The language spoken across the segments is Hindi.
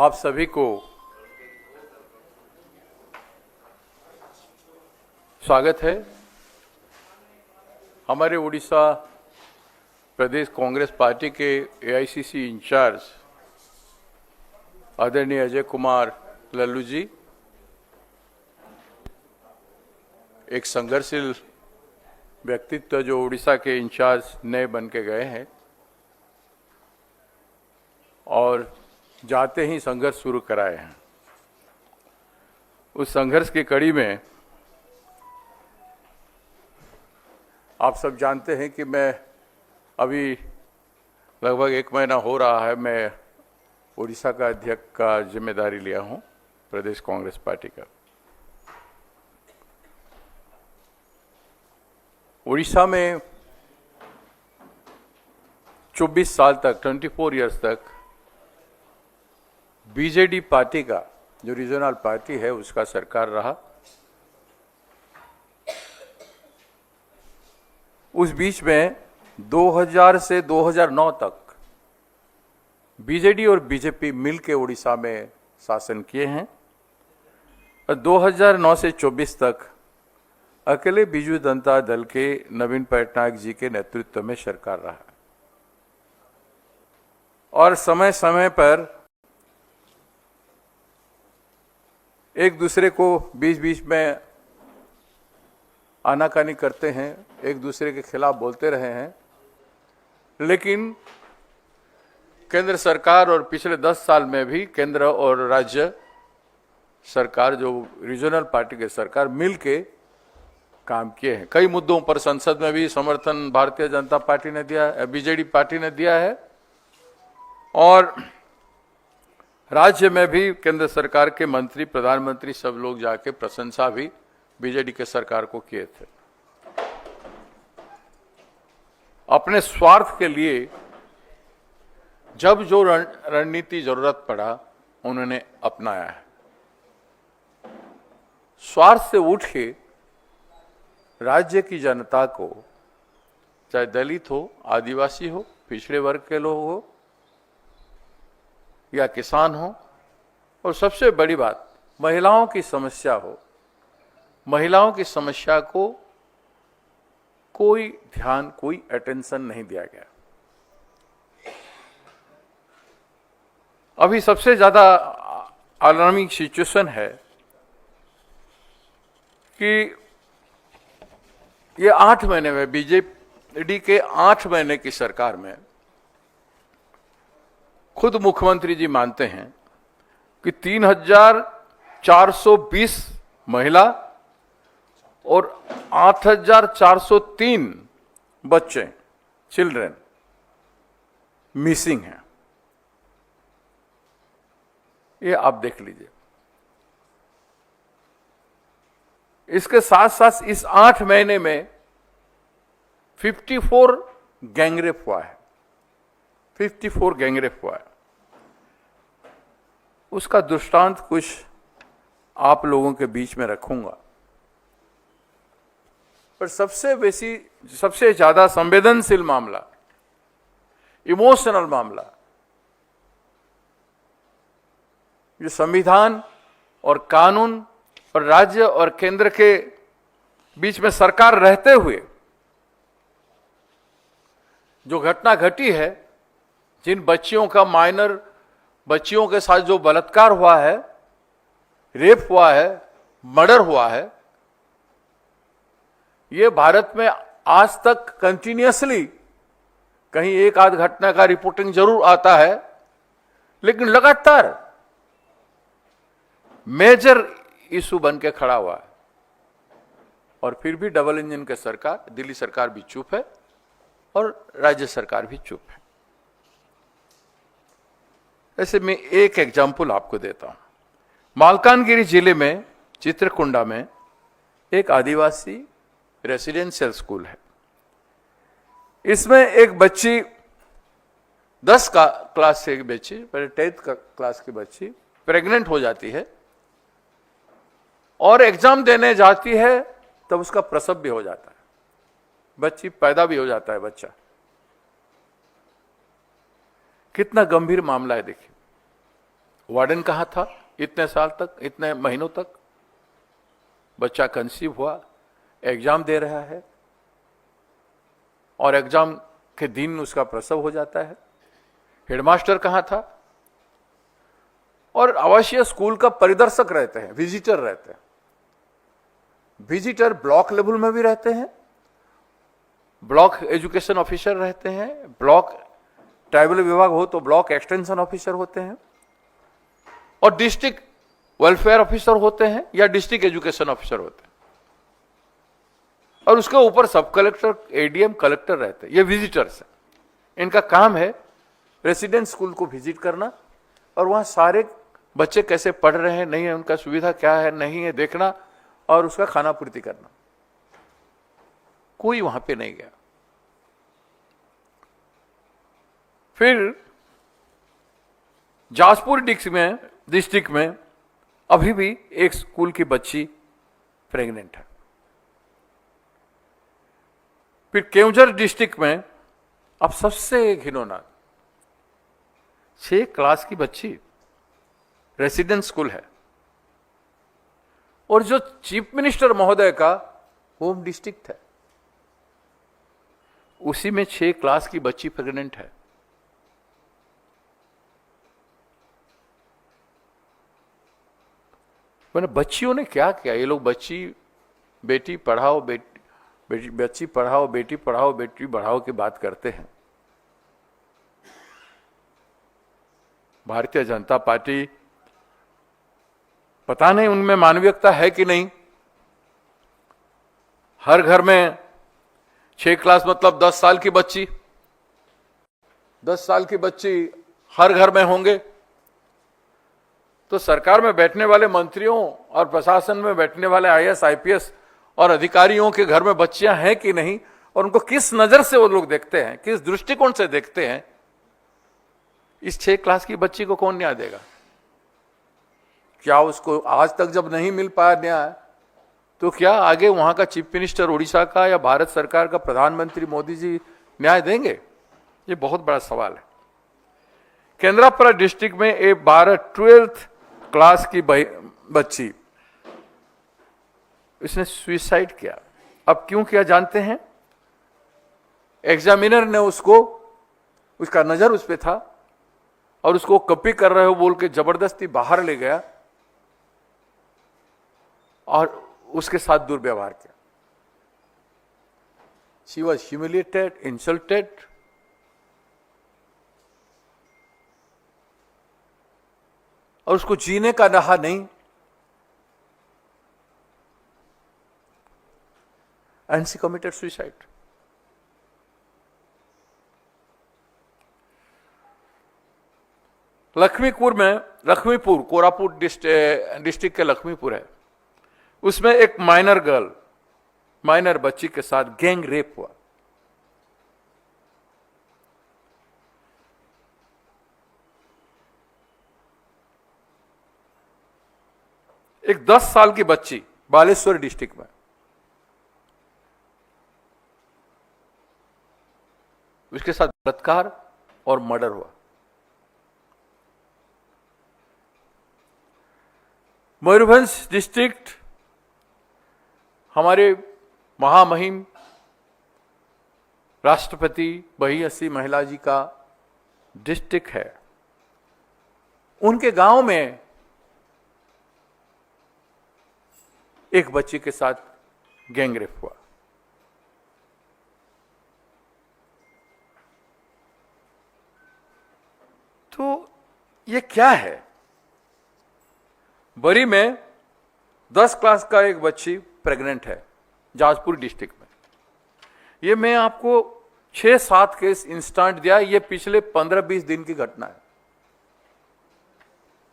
आप सभी को स्वागत है। हमारे उड़ीसा प्रदेश कांग्रेस पार्टी के एआईसीसी इंचार्ज आदरणीय अजय कुमार लल्लू जी एक संघर्षशील व्यक्तित्व जो उड़ीसा के इंचार्ज नए बन के गए हैं और जाते ही संघर्ष शुरू कराए हैं। उस संघर्ष की कड़ी में आप सब जानते हैं कि मैं अभी लगभग 1 महीना हो रहा है मैं उड़ीसा का अध्यक्ष का जिम्मेदारी लिया हूं प्रदेश कांग्रेस पार्टी का। उड़ीसा में 24 साल तक 24 इयर्स तक बीजेडी पार्टी का जो रीजनल पार्टी है उसका सरकार रहा। उस बीच में 2000 से 2009 तक बीजेडी और बीजेपी मिलकर उड़ीसा में शासन किए हैं और 2009 से 24 तक अकेले बीजू जनता दल के नवीन पटनायक जी के नेतृत्व में सरकार रहा और समय समय पर एक दूसरे को बीच बीच में आनाकानी करते हैं, एक दूसरे के खिलाफ बोलते रहे हैं, लेकिन केंद्र सरकार और पिछले 10 साल में भी केंद्र और राज्य सरकार जो रीजनल पार्टी के सरकार मिलके काम किए हैं। कई मुद्दों पर संसद में भी समर्थन भारतीय जनता पार्टी ने दिया है, बीजेडी पार्टी ने दिया है और राज्य में भी केंद्र सरकार के मंत्री प्रधानमंत्री सब लोग जाके प्रशंसा भी बीजेडी के सरकार को किए थे। अपने स्वार्थ के लिए जब जो रणनीति जरूरत पड़ा उन्होंने अपनाया है। स्वार्थ से उठ के राज्य की जनता को, चाहे दलित हो, आदिवासी हो, पिछड़े वर्ग के लोग हो या किसान हो, और सबसे बड़ी बात महिलाओं की समस्या हो, महिलाओं की समस्या को कोई ध्यान, कोई अटेंशन नहीं दिया गया। अभी सबसे ज्यादा अलार्मिंग सिचुएशन है कि ये 8 महीने में बीजेडी के 8 महीने की सरकार में खुद मुख्यमंत्री जी मानते हैं कि 3420 महिला और 8403 बच्चे, चिल्ड्रन मिसिंग हैं। ये आप देख लीजिए। इसके साथ साथ इस 8 महीने में 54 गैंगरेप हुआ है, 54 गैंगरेप हुआ है। उसका दृष्टांत कुछ आप लोगों के बीच में रखूंगा, पर सबसे ज्यादा संवेदनशील मामला, इमोशनल मामला, जो संविधान और कानून और राज्य और केंद्र के बीच में सरकार रहते हुए जो घटना घटी है, जिन बच्चियों का माइनर बच्चियों के साथ जो बलात्कार हुआ है, रेप हुआ है, मर्डर हुआ है, ये भारत में आज तक कंटिन्यूअसली कहीं एक आध घटना का रिपोर्टिंग जरूर आता है, लेकिन लगातार मेजर इशू बन के खड़ा हुआ है। और फिर भी डबल इंजन के सरकार, दिल्ली सरकार भी चुप है और राज्य सरकार भी चुप है। ऐसे मैं एक एग्जाम्पल आपको देता हूं। मालकानगिरी जिले में चित्रकुंडा में एक आदिवासी रेसिडेंशियल स्कूल है। इसमें एक बच्ची 10 का क्लास से एक बच्ची, 10th का क्लास की बच्ची प्रेग्नेंट हो जाती है और एग्जाम देने जाती है तब उसका प्रसव भी हो जाता है, बच्ची पैदा भी हो जाता है बच्चा। कितना गंभीर मामला है देखिए। वार्डन कहाँ था इतने साल तक, इतने महीनों तक? बच्चा कंसीव हुआ, एग्जाम दे रहा है और एग्जाम के दिन उसका प्रसव हो जाता है। हेडमास्टर कहाँ था? और आवासीय स्कूल का परिदर्शक रहते हैं, विजिटर रहते हैं। विजिटर ब्लॉक लेवल में भी रहते हैं, ब्लॉक एजुकेशन ऑफिसर रहते हैं, ब्लॉक ट्राइबल विभाग हो तो ब्लॉक एक्सटेंशन ऑफिसर होते हैं, और डिस्ट्रिक्ट वेलफेयर ऑफिसर होते हैं या डिस्ट्रिक्ट एजुकेशन ऑफिसर होते हैं, और उसके ऊपर सब कलेक्टर, एडीएम, कलेक्टर रहते हैं। ये विजिटर्स हैं। इनका काम है रेसिडेंट स्कूल को विजिट करना और वहां सारे बच्चे कैसे पढ़ रहे हैं, नहीं है, उनका सुविधा क्या है, नहीं है, देखना और उसका खाना पूर्ति करना। कोई वहां पे नहीं गया। फिर जाजपुर डिस्ट्रिक्ट में अभी भी एक स्कूल की बच्ची प्रेग्नेंट है। फिर केवंझर डिस्ट्रिक्ट में अब सबसे घिनौना 6 क्लास की बच्ची, रेसिडेंट स्कूल है, और जो चीफ मिनिस्टर महोदय का होम डिस्ट्रिक्ट है, उसी में 6 क्लास की बच्ची प्रेग्नेंट है। मैंने बच्चियों ने क्या किया? ये लोग बेटी पढ़ाओ, बच्ची पढ़ाओ, बेटी पढ़ाओ, बेटी बढ़ाओ की बात करते हैं। भारतीय जनता पार्टी, पता नहीं उनमें मानवीयता है कि नहीं। हर घर में 6 क्लास मतलब 10 साल की बच्ची, 10 साल की बच्ची हर घर में होंगे, तो सरकार में बैठने वाले मंत्रियों और प्रशासन में बैठने वाले आईएएस, आईपीएस और अधिकारियों के घर में बच्चियां हैं कि नहीं, और उनको किस नजर से वो लोग देखते हैं, किस दृष्टिकोण से देखते हैं, इस 6 क्लास की बच्ची को कौन न्याय देगा? क्या उसको आज तक जब नहीं मिल पाया न्याय, तो क्या आगे वहां का चीफ मिनिस्टर उड़ीसा का या भारत सरकार का प्रधानमंत्री मोदी जी न्याय देंगे? ये बहुत बड़ा सवाल है। केंद्रापड़ा डिस्ट्रिक्ट में एक 12th क्लास की बच्ची, इसने सुसाइड किया। अब क्यों किया जानते हैं? एग्जामिनर ने उसका नजर उस पर था और उसको कॉपी कर रहे हो बोल के जबरदस्ती बाहर ले गया और उसके साथ दुर्व्यवहार किया। She was humiliated, insulted. और उसको जीने का रहा नहीं, and she committed suicide. Lakhimpur Koraput district के लखमीपुर है, उसमें एक माइनर बच्ची के साथ गैंग रेप हुआ। एक 10 साल की बच्ची बालेश्वर डिस्ट्रिक्ट में, उसके साथ बलात्कार और मर्डर हुआ। मयूरभंज डिस्ट्रिक्ट हमारे महामहिम राष्ट्रपति भय्यसी महिला जी का डिस्ट्रिक्ट है। उनके गांव में एक बच्ची के साथ गैंग रेप हुआ। तो ये क्या है? बरी में 10 क्लास का एक बच्ची प्रेग्नेंट है जाजपुर डिस्ट्रिक्ट में। ये मैं आपको 6-7 केस इंस्टेंट दिया। ये पिछले 15-20 दिन की घटना है।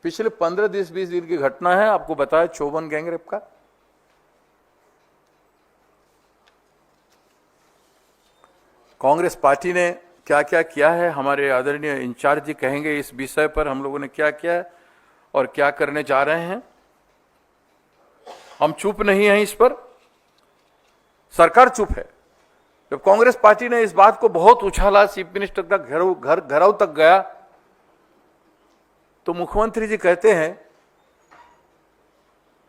पिछले 15-20 दिन की घटना है। आपको बताया चौवन गैंग रेप का। कांग्रेस पार्टी ने क्या क्या किया है, हमारे आदरणीय इंचार्ज जी कहेंगे इस विषय पर हम लोगों ने क्या किया है और क्या करने जा रहे हैं। हम चुप नहीं हैं इस पर, सरकार चुप है। जब कांग्रेस पार्टी ने इस बात को बहुत उछाला, चीफ मिनिस्टर तक घरों तक गया, तो मुख्यमंत्री जी कहते हैं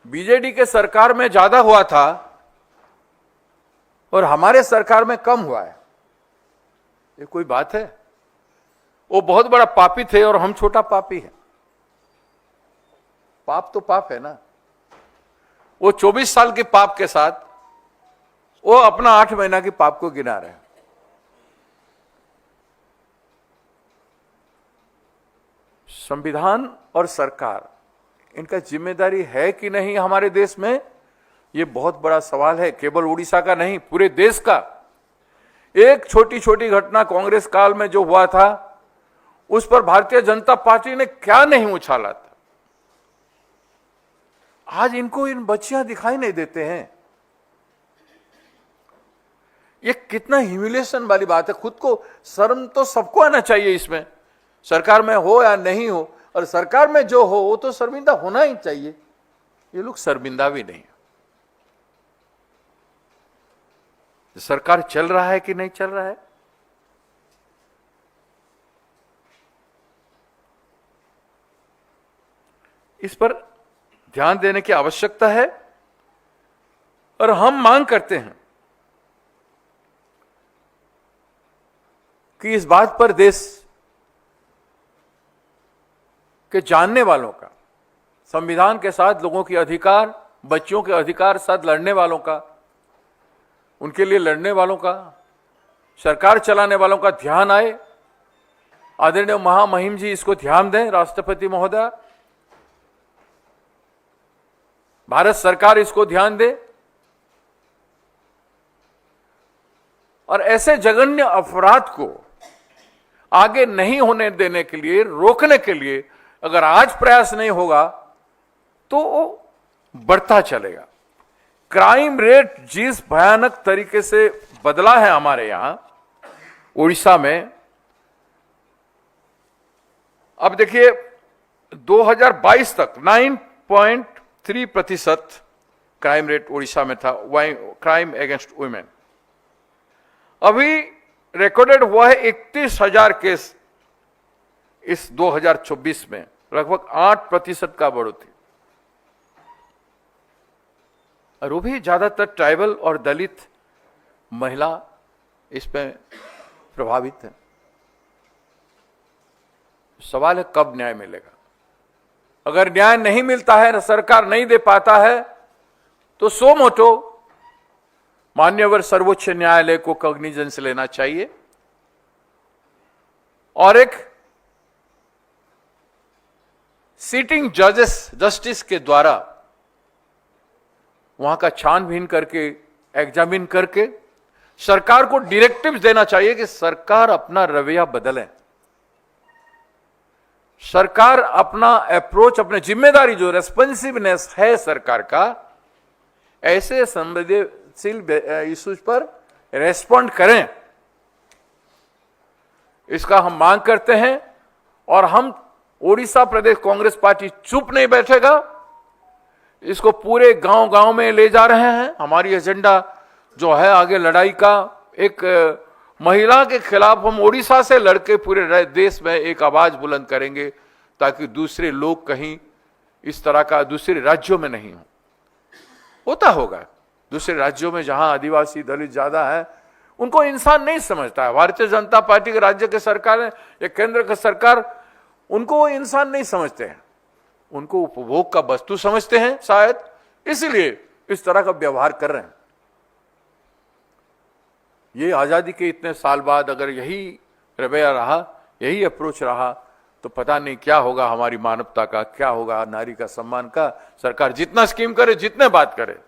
बीजेडी के सरकार में ज्यादा हुआ था और हमारे सरकार में कम हुआ है। ये कोई बात है? वो बहुत बड़ा पापी थे और हम छोटा पापी हैं। पाप तो पाप है ना। वो 24 साल के पाप के साथ वो अपना 8 महीना के पाप को गिना रहे हैं। संविधान और सरकार, इनका जिम्मेदारी है कि नहीं हमारे देश में, ये बहुत बड़ा सवाल है। केवल उड़ीसा का नहीं, पूरे देश का। एक छोटी छोटी घटना कांग्रेस काल में जो हुआ था, उस पर भारतीय जनता पार्टी ने क्या नहीं उछाला था। आज इनको इन बच्चियां दिखाई नहीं देते हैं। ये कितना ह्यूमिलिएशन वाली बात है। खुद को शर्म तो सबको आना चाहिए इसमें, सरकार में हो या नहीं हो, और सरकार में जो हो वो तो शर्मिंदा होना ही चाहिए। ये लोग शर्मिंदा भी नहीं है। सरकार चल रहा है कि नहीं चल रहा है, इस पर ध्यान देने की आवश्यकता है। और हम मांग करते हैं कि इस बात पर देश के जानने वालों का, संविधान के साथ लोगों के अधिकार, बच्चों के अधिकार साथ लड़ने वालों का, उनके लिए लड़ने वालों का, सरकार चलाने वालों का ध्यान आए। आदरणीय महामहिम जी इसको ध्यान दें, राष्ट्रपति महोदय, भारत सरकार इसको ध्यान दे और ऐसे जघन्य अपराध को आगे नहीं होने देने के लिए, रोकने के लिए अगर आज प्रयास नहीं होगा तो वो बढ़ता चलेगा। क्राइम रेट जिस भयानक तरीके से बदला है हमारे यहां उड़ीसा में, अब देखिए 2022 तक 9.3% क्राइम रेट उड़ीसा में था, क्राइम अगेंस्ट वुमेन। अभी रिकॉर्डेड हुआ है 31,000 केस इस 2024 में, लगभग 8% का बढ़ोतरी। और वो भी ज्यादातर ट्राइबल और दलित महिला इसमें प्रभावित है। सवाल है कब न्याय मिलेगा। अगर न्याय नहीं मिलता है, सरकार नहीं दे पाता है, तो सो मोटो मान्यवर सर्वोच्च न्यायालय को कॉग्निजेंस लेना चाहिए और एक सीटिंग जस्टिस के द्वारा वहां का छानबीन करके, एग्जामिन करके सरकार को डायरेक्टिव्स देना चाहिए कि सरकार अपना रवैया बदले, सरकार अपना अप्रोच, अपने जिम्मेदारी जो रेस्पॉन्सिवनेस है सरकार का, ऐसे संवेदनशील इश्यूज पर रेस्पॉन्ड करें। इसका हम मांग करते हैं और हम ओडिशा प्रदेश कांग्रेस पार्टी चुप नहीं बैठेगा। इसको पूरे गांव गांव में ले जा रहे हैं। हमारी एजेंडा जो है आगे लड़ाई का, एक महिला के खिलाफ हम ओडिशा से लड़के पूरे देश में एक आवाज बुलंद करेंगे, ताकि दूसरे लोग कहीं इस तरह का दूसरे राज्यों में नहीं हो। होता होगा दूसरे राज्यों में जहां आदिवासी दलित ज्यादा है, उनको इंसान नहीं समझता है। भारतीय जनता पार्टी के राज्य के सरकार या केंद्र की सरकार उनको इंसान नहीं समझते हैं, उनको उपभोग का वस्तु समझते हैं शायद, इसीलिए इस तरह का व्यवहार कर रहे हैं। ये आजादी के इतने साल बाद अगर यही रवैया रहा, यही अप्रोच रहा, तो पता नहीं क्या होगा हमारी मानवता का, क्या होगा नारी का सम्मान का। सरकार जितना स्कीम करे, जितने बात करे,